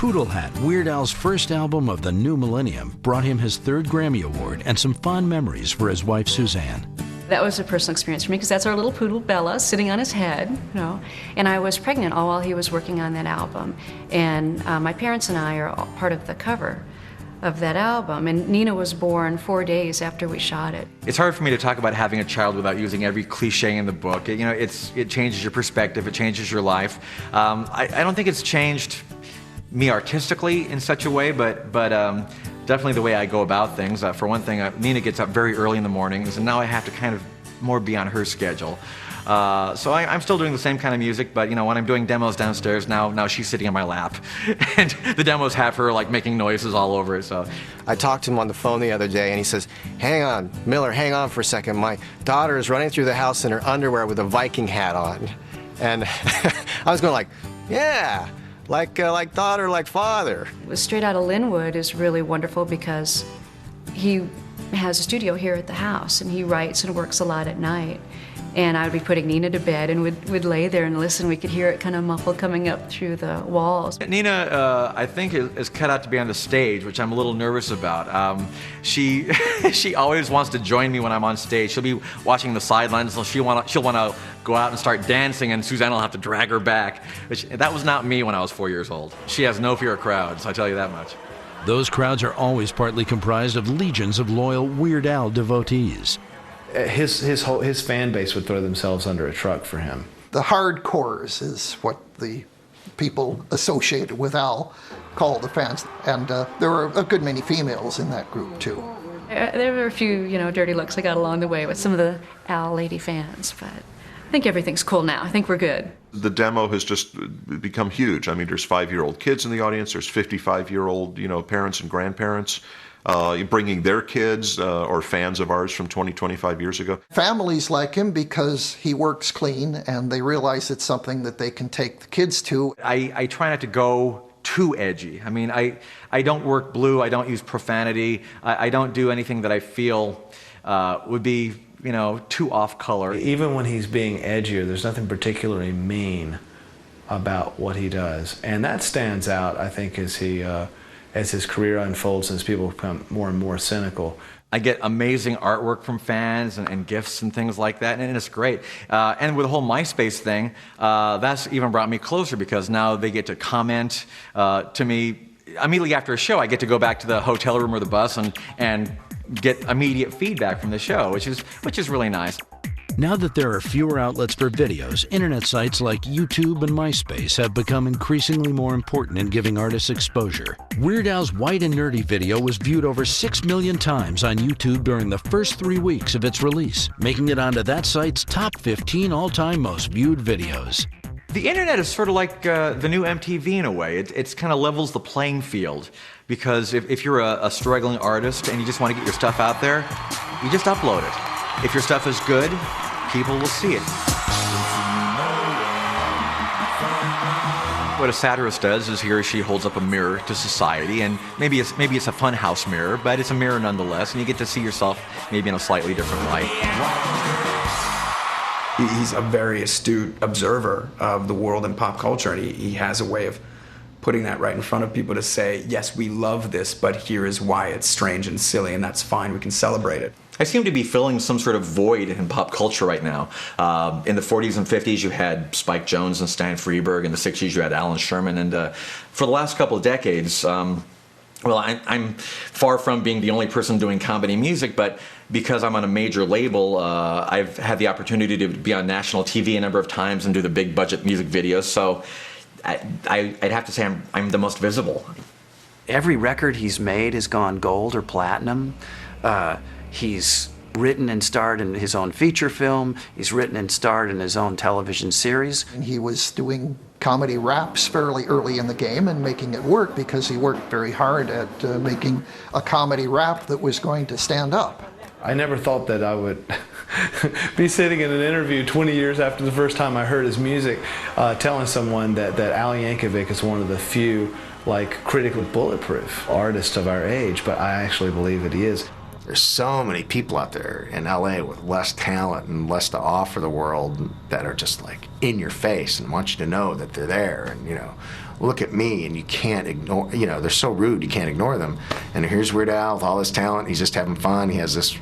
Poodle Hat, Weird Al's first album of the new millennium, brought him his 3rd Grammy Award and some fond memories for his wife, Suzanne. That was a personal experience for me because that's our little poodle, Bella, sitting on his head, you know. And I was pregnant all while he was working on that album. And my parents and I are all part of the cover of that album. And Nina was born 4 days after we shot it. It's hard for me to talk about having a child without using every cliche in the book. You know, it changes your perspective, it changes your life. I don't think it's changed me artistically in such a way, but definitely the way I go about things. For one thing, Nina gets up very early in the mornings, and now I have to kind of more be on her schedule. So I'm still doing the same kind of music, but you know, when I'm doing demos downstairs, now she's sitting on my lap, and the demos have her like making noises all over it. So I talked to him on the phone the other day, and he says, "Hang on, Miller, hang on for a second. My daughter is running through the house in her underwear with a Viking hat on," and I was going like, "Yeah." Like daughter, like father. Straight Outta Linwood is really wonderful because he has a studio here at the house, and he writes and works a lot at night. And I would be putting Nina to bed and would lay there and listen. We could hear it kind of muffled coming up through the walls. Nina, I think, is cut out to be on the stage, which I'm a little nervous about. She always wants to join me when I'm on stage. She'll be watching the sidelines, so she'll want to go out and start dancing, and Suzanne will have to drag her back. That was not me when I was 4 years old. She has no fear of crowds, I tell you that much. Those crowds are always partly comprised of legions of loyal Weird Al devotees. His fan base would throw themselves under a truck for him. The hardcores is what the people associated with Al call the fans, and there were a good many females in that group too. There were a few, you know, dirty looks I got along the way with some of the Al lady fans, but I think everything's cool now. I think we're good. The demo has just become huge. I mean, there's 5-year-old kids in the audience. There's 55-year-old, you know, parents and grandparents. Bringing their kids or fans of ours from 20, 25 years ago. Families like him because he works clean, and they realize it's something that they can take the kids to. I try not to go too edgy. I mean, I don't work blue, I don't use profanity, I don't do anything that I feel would be, you know, too off color. Even when he's being edgier, there's nothing particularly mean about what he does. And that stands out, I think, as his career unfolds and as people become more and more cynical. I get amazing artwork from fans and gifts and things like that, and it's great. And with the whole MySpace thing, that's even brought me closer because now they get to comment to me. Immediately after a show, I get to go back to the hotel room or the bus and get immediate feedback from the show, which is really nice. Now that there are fewer outlets for videos, internet sites like YouTube and MySpace have become increasingly more important in giving artists exposure. Weird Al's White and Nerdy video was viewed over 6 million times on YouTube during the first 3 weeks of its release, making it onto that site's top 15 all-time most viewed videos. The internet is sort of like the new MTV in a way. It's kind of levels the playing field, because if you're a struggling artist and you just want to get your stuff out there, you just upload it. If your stuff is good, people will see it. What a satirist does is he or she holds up a mirror to society, and maybe it's a funhouse mirror, but it's a mirror nonetheless, and you get to see yourself maybe in a slightly different light. He's a very astute observer of the world and pop culture, and he has a way of putting that right in front of people to say, yes, we love this, but here is why it's strange and silly, and that's fine, we can celebrate it. I seem to be filling some sort of void in pop culture right now. In the 40s and 50s, you had Spike Jonze and Stan Freberg. In the 60s, you had Alan Sherman. And for the last couple of decades, well, I'm far from being the only person doing comedy music, but because I'm on a major label, I've had the opportunity to be on national TV a number of times and do the big budget music videos. So I'd have to say I'm the most visible. Every record he's made has gone gold or platinum. He's written and starred in his own feature film. He's written and starred in his own television series. And he was doing comedy raps fairly early in the game and making it work because he worked very hard at making a comedy rap that was going to stand up. I never thought that I would be sitting in an interview 20 years after the first time I heard his music, telling someone that Al Yankovic is one of the few critically bulletproof artists of our age, but I actually believe that he is. There's so many people out there in LA with less talent and less to offer the world that are just in your face and want you to know that they're there, and look at me, and you can't ignore, you know, they're so rude, you can't ignore them. And here's Weird Al with all his talent. He's just having fun. He has this,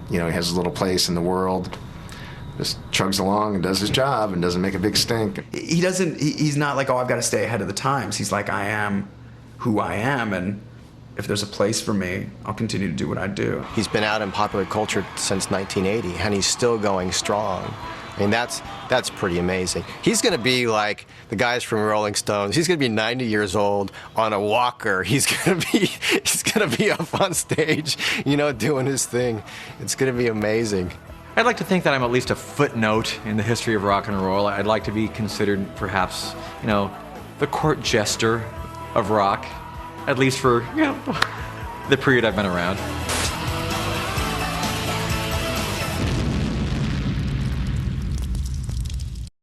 you know, he has his little place in the world. Just chugs along and does his job and doesn't make a big stink. He's not like, oh, I've got to stay ahead of the times. He's like, I am who I am, and if there's a place for me, I'll continue to do what I do. He's been out in popular culture since 1980, and he's still going strong. I mean, that's pretty amazing. He's going to be like the guys from Rolling Stones. He's going to be 90 years old on a walker. He's going to be up on stage, you know, doing his thing. It's going to be amazing. I'd like to think that I'm at least a footnote in the history of rock and roll. I'd like to be considered perhaps, you know, the court jester of rock, at least for, you know, the period I've been around.